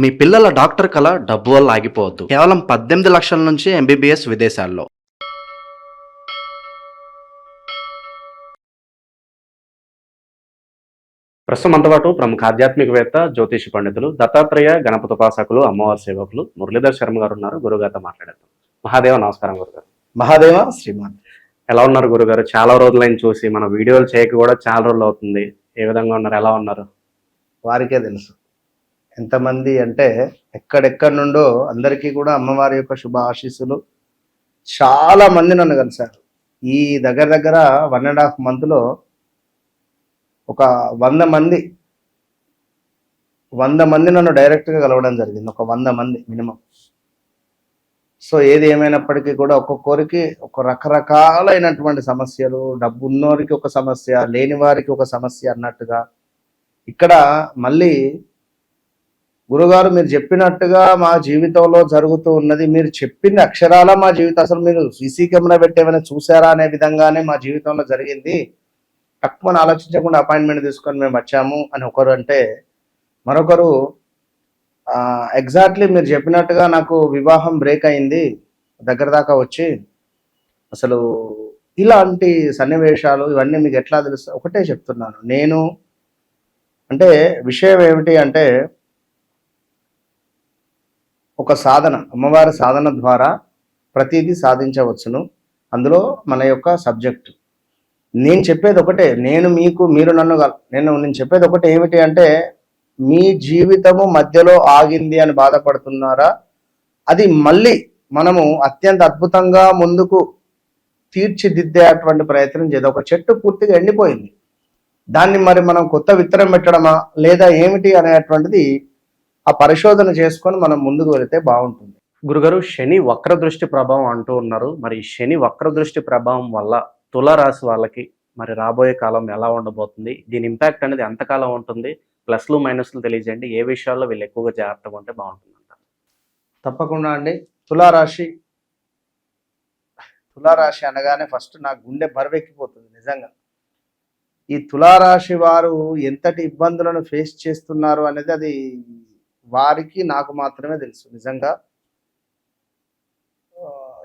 మీ పిల్లల డాక్టర్ కల డబ్బు వల్ల ఆగిపోవద్దు. కేవలం 18 లక్షల నుంచి ఎంబీబీఎస్ విదేశాల్లో. ప్రస్తుతం మనతో పాటు ప్రముఖ ఆధ్యాత్మికవేత్త, జ్యోతిష పండితులు, దత్తాత్రేయ గణపతి ఉపాసకులు, అమ్మవారి సేవకులు మురళీధర్ శర్మ గారు ఉన్నారు. గురుగారితో మాట్లాడేద్దాం. మహాదేవ నమస్కారం గురుగారు. మహాదేవ శ్రీమాన్. ఎలా ఉన్నారు గురుగారు? చాలా రోజులైన చూసి, మన వీడియోలు చేయక కూడా చాలా రోజులు అవుతుంది. ఏ విధంగా ఉన్నారు? ఎలా ఉన్నారు? వారికే తెలుసు ఎంతమంది అంటే ఎక్కడెక్కడి నుండో అందరికీ కూడా అమ్మవారి యొక్క శుభ ఆశీస్సులు. చాలా మంది నన్ను కలిశారు. ఈ దగ్గర 1.5 మంత్లో ఒక 100 మంది నన్ను డైరెక్ట్గా కలవడం జరిగింది. ఒక 100 మంది మినిమం. సో ఏది ఏమైనప్పటికీ కూడా ఒక్కొక్కరికి ఒక రకరకాలైనటువంటి సమస్యలు, డబ్బు ఉన్నోరికి ఒక సమస్య, లేని వారికి ఒక సమస్య అన్నట్టుగా. ఇక్కడ మళ్ళీ గురుగారు మీరు చెప్పినట్టుగా మా జీవితంలో జరుగుతూ ఉన్నది, మీరు చెప్పిన అక్షరాల మా జీవితం, అసలు మీరు సీసీ కెమెరా పెట్టేమైనా చూసారా అనే విధంగానే మా జీవితంలో జరిగింది. తక్కువ ఆలోచించకుండా అపాయింట్మెంట్ తీసుకొని మేము వచ్చాము అని ఒకరు అంటే, మరొకరు ఎగ్జాక్ట్లీ మీరు చెప్పినట్టుగా నాకు వివాహం బ్రేక్ అయింది దగ్గర దాకా వచ్చి, అసలు ఇలాంటి సన్నివేశాలు ఇవన్నీ మీకు ఎట్లా తెలుసు? ఒకటే చెప్తున్నాను నేను. అంటే విషయం ఏమిటి అంటే, ఒక సాధన, అమ్మవారి సాధన ద్వారా ప్రతిదీ సాధించవచ్చును. అందులో మన యొక్క సబ్జెక్టు. నేను చెప్పేది ఒకటే, నేను చెప్పేది ఒకటే ఏమిటి అంటే, మీ జీవితము మధ్యలో ఆగింది అని బాధపడుతున్నారా? అది మళ్ళీ మనము అత్యంత అద్భుతంగా ముందుకు తీర్చిదిద్దేటువంటి ప్రయత్నం చేద్దాం. ఒక చెట్టు పూర్తిగా ఎండిపోయింది, దాన్ని మరి మనం కొత్త విత్తనం పెట్టడమా లేదా ఏమిటి అనేటువంటిది ఆ పరిశోధన చేసుకొని మనం ముందుకు వెళితే బాగుంటుంది. గురుగారు, శని వక్ర దృష్టి ప్రభావం అంటూ ఉన్నారు. మరి శని వక్ర దృష్టి ప్రభావం వల్ల తులారాశి వాళ్ళకి మరి రాబోయే కాలం ఎలా ఉండబోతుంది? దీని ఇంపాక్ట్ అనేది ఎంతకాలం ఉంటుంది? ప్లస్లు మైనస్లు తెలియజేయండి. ఏ విషయాల్లో వీళ్ళు ఎక్కువగా జాగ్రత్తగా ఉంటే బాగుంటుంది అంటారు? తప్పకుండా అండి. తులారాశి అనగానే ఫస్ట్ నా గుండె బరువెక్కిపోతుంది నిజంగా. ఈ తులారాశి వారు ఎంతటి ఇబ్బందులను ఫేస్ చేస్తున్నారు అనేది అది వారికి నాకు మాత్రమే తెలుసు నిజంగా.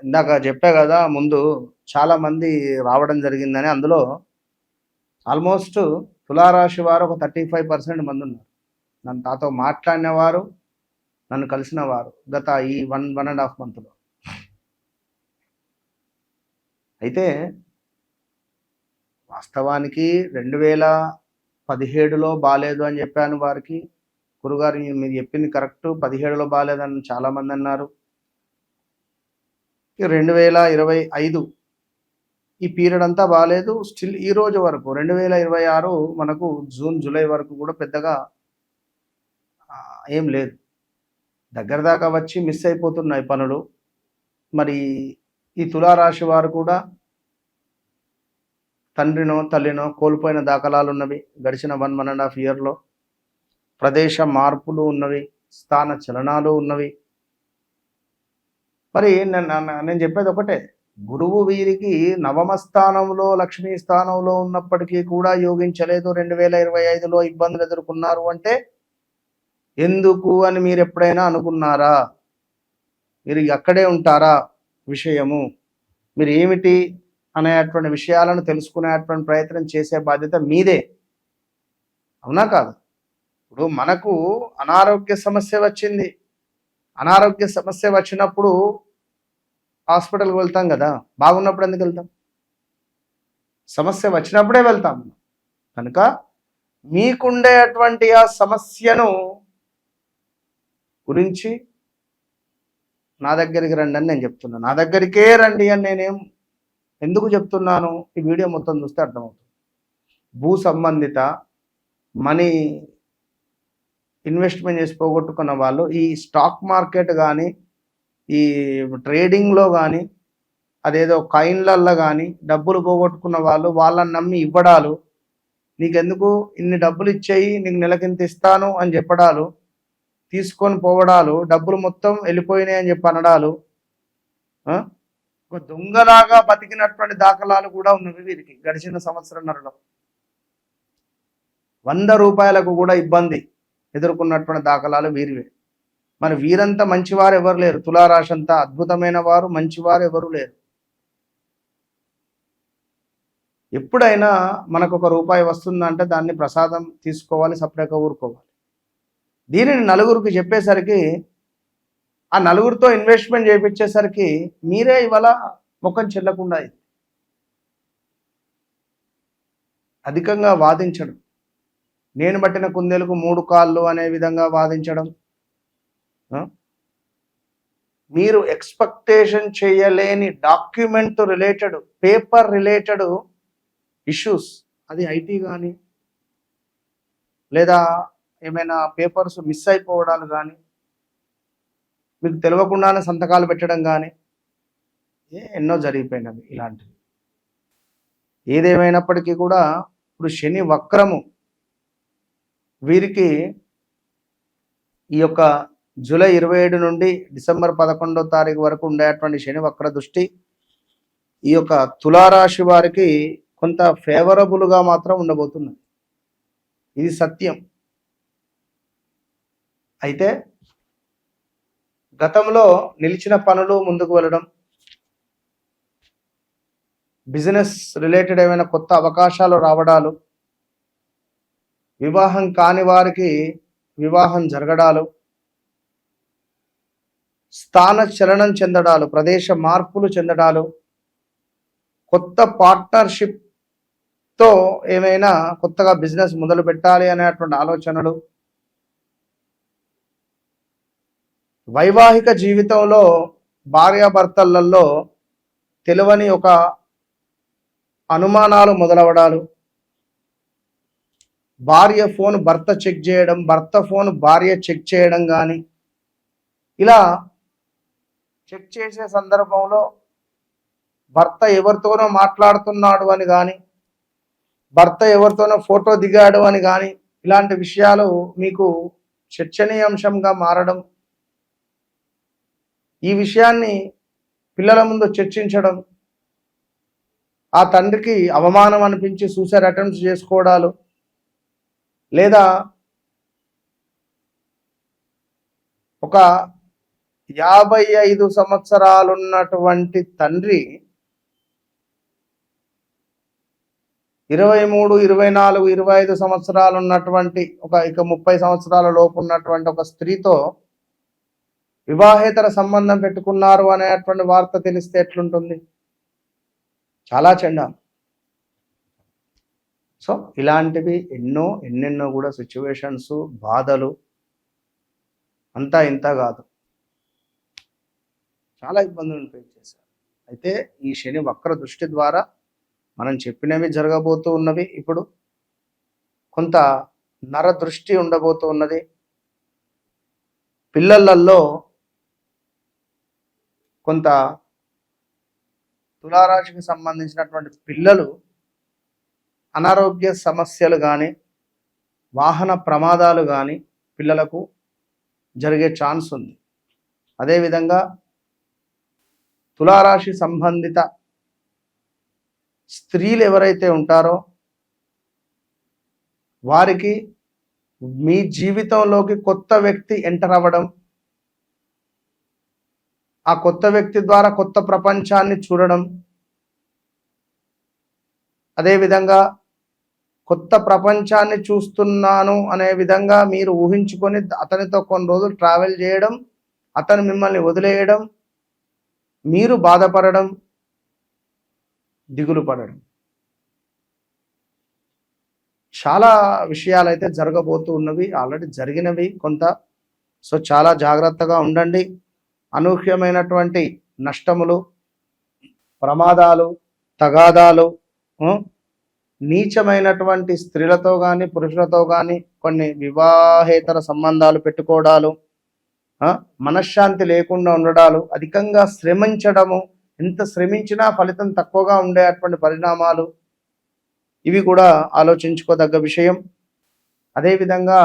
ఇందాక చెప్పా కదా ముందు, చాలా మంది రావడం జరిగిందని. అందులో ఆల్మోస్ట్ తులారాశి వారు ఒక 35% మంది ఉన్నారు. నాతో మాట్లాడిన వారు, నన్ను కలిసిన వారు గత ఈ 1.5 మంత్లో. అయితే వాస్తవానికి 2017లో బాగాలేదు అని చెప్పాను వారికి. గురుగారు మీరు చెప్పింది కరెక్ట్, 17లో బాగాలేదని చాలామంది అన్నారు. 2025 ఈ పీరియడ్ అంతా బాగాలేదు. స్టిల్ ఈ రోజు వరకు 2026 మనకు జూన్ జూలై వరకు కూడా పెద్దగా ఏం లేదు. దగ్గర దాకా వచ్చి మిస్ అయిపోతున్నాయి పనులు. మరి ఈ తులారాశి వారు కూడా తండ్రినో తల్లినో కోల్పోయిన దాఖలాలు ఉన్నవి గడిచిన 1.5 ఇయర్లో. ప్రదేశ మార్పులు ఉన్నవి, స్థాన చలనాలు ఉన్నవి. మరి నేను చెప్పేది ఒకటే, గురువు వీరికి నవమ స్థానంలో, లక్ష్మీ స్థానంలో ఉన్నప్పటికీ కూడా యోగించలేదు. 2025లో ఇబ్బందులు ఎదుర్కొన్నారు అంటే ఎందుకు అని మీరు ఎప్పుడైనా అనుకున్నారా? మీరు అక్కడే ఉంటారా? విషయము మీరు ఏమిటి అనేటువంటి విషయాలను తెలుసుకునేటువంటి ప్రయత్నం చేసే బాధ్యత మీదే, అవునా కాదు? ఇప్పుడు మనకు అనారోగ్య సమస్య వచ్చింది. అనారోగ్య సమస్య వచ్చినప్పుడు హాస్పిటల్కి వెళ్తాం కదా, బాగున్నప్పుడు ఎందుకు వెళ్తాం? సమస్య వచ్చినప్పుడే వెళ్తాం. కనుక మీకుండేటువంటి ఆ సమస్యను గురించి నా దగ్గరికి రండి అని నేను చెప్తున్నాను. నా దగ్గరికే రండి అని నేనేం ఎందుకు చెప్తున్నాను? ఈ వీడియో మొత్తం చూస్తే అర్థమవుతుంది. భూ సంబంధిత మనీ ఇన్వెస్ట్మెంట్ చేసి పోగొట్టుకున్న వాళ్ళు, ఈ స్టాక్ మార్కెట్ కానీ, ఈ ట్రేడింగ్లో కానీ, అదేదో కాయిన్లల్లో కానీ డబ్బులు పోగొట్టుకున్న వాళ్ళు, వాళ్ళని నమ్మి ఇవ్వడాలు, నీకెందుకు ఇన్ని డబ్బులు ఇచ్చేయి, నీకు నెలకింత ఇస్తాను అని చెప్పడాలు, తీసుకొని పోవడాలు, డబ్బులు మొత్తం వెళ్ళిపోయినాయి అని చెప్పి అనడాలు, ఒక దొంగలాగా బతికినటువంటి దాఖలాలు కూడా ఉన్నవి వీరికి గడిచిన సంవత్సరంన్నరలో. 100 రూపాయలకు కూడా ఇబ్బంది ఎదుర్కొన్నటువంటి దాఖలాలు వీరివే. మరి వీరంతా మంచివారు ఎవరు లేరు. తులారాశి అంతా అద్భుతమైన వారు, మంచివారు ఎవరు లేరు. ఎప్పుడైనా మనకు ఒక రూపాయి వస్తుందంటే దాన్ని ప్రసాదం తీసుకోవాలి, సపరేట్గా ఊరుకోవాలి. దీనిని నలుగురికి చెప్పేసరికి, ఆ నలుగురితో ఇన్వెస్ట్మెంట్ చేయించేసరికి మీరే ఇవాళ ముఖం చెల్లకుండా అయింది. అధికంగా వాదించడం, నేను పట్టిన కుందేలకు 3 కాళ్ళు అనే విధంగా వాదించడం, మీరు ఎక్స్పెక్టేషన్ చేయలేని document related, paper related issues, అది ఐటీ కానీ లేదా ఏమైనా పేపర్స్ మిస్ అయిపోవడాలు కానీ, మీకు తెలియకుండానే సంతకాలు పెట్టడం కానీ ఎన్నో జరిగిపోయినవి ఇలాంటివి. ఏదేమైనప్పటికీ కూడా ఇప్పుడు శని వక్రము వీరికి ఈ యొక్క జూలై 27 నుండి డిసెంబర్ 11వ తారీఖు వరకు ఉండేటువంటి శని వక్ర దృష్టి ఈ యొక్క తులారాశి వారికి కొంత ఫేవరబుల్గా మాత్రం ఉండబోతున్నది. ఇది సత్యం. అయితే గతంలో నిలిచిన పనులు ముందుకు వెళ్ళడం, బిజినెస్ రిలేటెడ్ ఏమైనా కొత్త అవకాశాలు రావడాలు, వివాహం కాని వారికి వివాహం జరగడాలు, స్థాన చలనం చెందడాలు, ప్రదేశ మార్పులు చెందడాలు, కొత్త పార్ట్నర్షిప్తో ఏమైనా కొత్తగా బిజినెస్ మొదలు పెట్టాలి అనేటువంటి ఆలోచనలు, వైవాహిక జీవితంలో భార్యాభర్తలలో తెలియని ఒక అనుమానాలు మొదలవడాలు, భార్య ఫోన్ భర్త చెక్ చేయడం, భర్త ఫోన్ భార్య చెక్ చేయడం కానీ, ఇలా చెక్ చేసే సందర్భంలో భర్త ఎవరితోనో మాట్లాడుతున్నాడు అని కానీ, భర్త ఎవరితోనో ఫోటో దిగాడు అని కానీ, ఇలాంటి విషయాలు మీకు చర్చనీయాంశంగా మారడం, ఈ విషయాన్ని పిల్లల ముందు చర్చించడం, ఆ తండ్రికి అవమానం అనిపించి సూసైడ్ అటెంప్ట్స్ చేసుకోవడాలు, లేదా ఒక 55 సంవత్సరాలున్నటువంటి తండ్రి 23, 24, 25 సంవత్సరాలు ఉన్నటువంటి ఇక 30 సంవత్సరాల లోపు ఉన్నటువంటి ఒక స్త్రీతో వివాహేతర సంబంధం పెట్టుకున్నారు అనేటువంటి వార్త తెలిస్తే ఎట్లుంటుంది? చాలా చెండాలి. సో ఇలాంటివి ఎన్నెన్నో కూడా సిచ్యువేషన్స్, బాధలు అంతా ఇంత కాదు, చాలా ఇబ్బందులు ఫేస్ చేశారు. అయితే ఈ శని వక్ర దృష్టి ద్వారా మనం చెప్పినవి జరగబోతూ ఉన్నవి. ఇప్పుడు కొంత నర దృష్టి ఉండబోతూ ఉన్నది. పిల్లలలో కొంత తులారాశికి సంబంధించినటువంటి పిల్లలు అనారోగ్య సమస్యలు కానీ, వాహన ప్రమాదాలు కానీ పిల్లలకు జరిగే ఛాన్స్ ఉంది. అదేవిధంగా తులారాశి సంబంధిత స్త్రీలు ఎవరైతే ఉంటారో వారికి మీ జీవితంలోకి కొత్త వ్యక్తి ఎంటర్ అవ్వడం, ఆ కొత్త వ్యక్తి ద్వారా కొత్త ప్రపంచాన్ని చూడడం, అదేవిధంగా కొత్త ప్రపంచాన్ని చూస్తున్నాను అనే విధంగా మీరు ఊహించుకొని అతనితో కొన్ని రోజులు ట్రావెల్ చేయడం, అతను మిమ్మల్ని వదిలేయడం, మీరు బాధపడడం, దిగులు పడడం, చాలా విషయాలు అయితే జరగబోతూ ఉన్నవి, ఆల్రెడీ జరిగినవి కొంత. సో చాలా జాగ్రత్తగా ఉండండి. అనూహ్యమైనటువంటి నష్టములు, ప్రమాదాలు, తగాదాలు, నీచమైనటువంటి స్త్రీలతో కానీ పురుషులతో కానీ కొన్ని వివాహేతర సంబంధాలు పెట్టుకోవడాలు, మనశ్శాంతి లేకుండా ఉండడాలు, అధికంగా శ్రమించడము, ఎంత శ్రమించినా ఫలితం తక్కువగా ఉండేటువంటి పరిణామాలు, ఇవి కూడా ఆలోచించుకోదగ్గ విషయం. అదేవిధంగా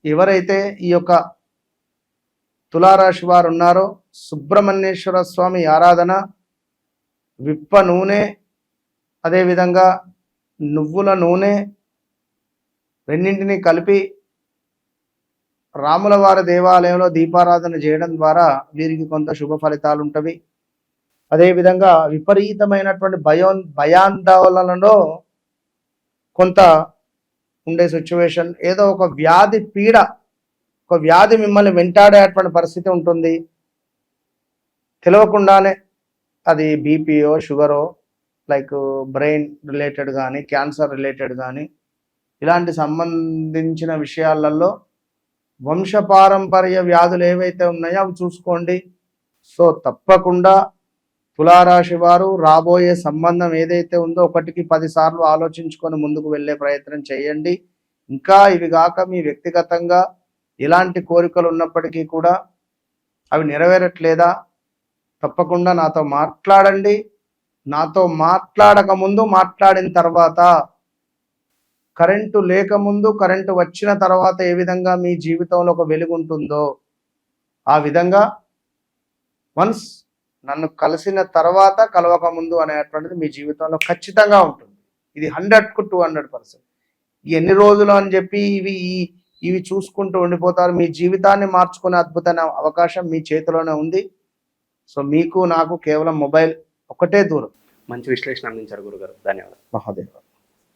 ఎవరైతే ఈ యొక్క తులారాశి వారు ఉన్నారో సుబ్రహ్మణ్యేశ్వర స్వామి ఆరాధన, విప్ప నూనె, అదేవిధంగా నువ్వుల నూనె రెండింటినీ కలిపి రాముల వారి దేవాలయంలో దీపారాధన చేయడం ద్వారా వీరికి కొంత శుభ ఫలితాలు ఉంటవి. అదేవిధంగా విపరీతమైనటువంటి భయాందోళనలో కొంత ఉండే సిచ్యువేషన్, ఏదో ఒక వ్యాధి పీడ, ఒక వ్యాధి మిమ్మల్ని వెంటాడేటువంటి పరిస్థితి ఉంటుంది. తెలియకుండానే అది బీపీఓ, షుగరో, లైక్ బ్రెయిన్ రిలేటెడ్ కానీ, క్యాన్సర్ రిలేటెడ్ కానీ, ఇలాంటి సంబంధించిన విషయాలలో వంశపారంపర్య వ్యాధులు ఏవైతే ఉన్నాయో అవి చూసుకోండి. సో తప్పకుండా తులారాశి వారు రాబోయే సంబంధం ఏదైతే ఉందో 1కి 10 సార్లు ఆలోచించుకొని ముందుకు వెళ్ళే ప్రయత్నం చేయండి. ఇంకా ఇవి కాక మీ వ్యక్తిగతంగా ఎలాంటి కోరికలు ఉన్నప్పటికీ కూడా అవి నెరవేరట్లేదా, తప్పకుండా నాతో మాట్లాడండి. నాతో మాట్లాడక ముందు, మాట్లాడిన తర్వాత, కరెంటు లేకముందు, కరెంటు వచ్చిన తర్వాత ఏ విధంగా మీ జీవితంలో ఒక వెలుగు ఉంటుందో ఆ విధంగా వన్స్ నన్ను కలిసిన తర్వాత కలవక ముందు అనేటువంటిది మీ జీవితంలో ఖచ్చితంగా ఉంటుంది. ఇది 100కు 200%. ఎన్ని రోజులు అని చెప్పి ఇవి చూసుకుంటూ ఉండిపోతారు. మీ జీవితాన్ని మార్చుకునే అద్భుతమైన అవకాశం మీ చేతిలోనే ఉంది. సో మీకు నాకు కేవలం మొబైల్ ఒకటే దూరం. మంచి విశ్లేషణ అందించారు గురుగారు, ధన్యవాదాలు. మహాదేవ.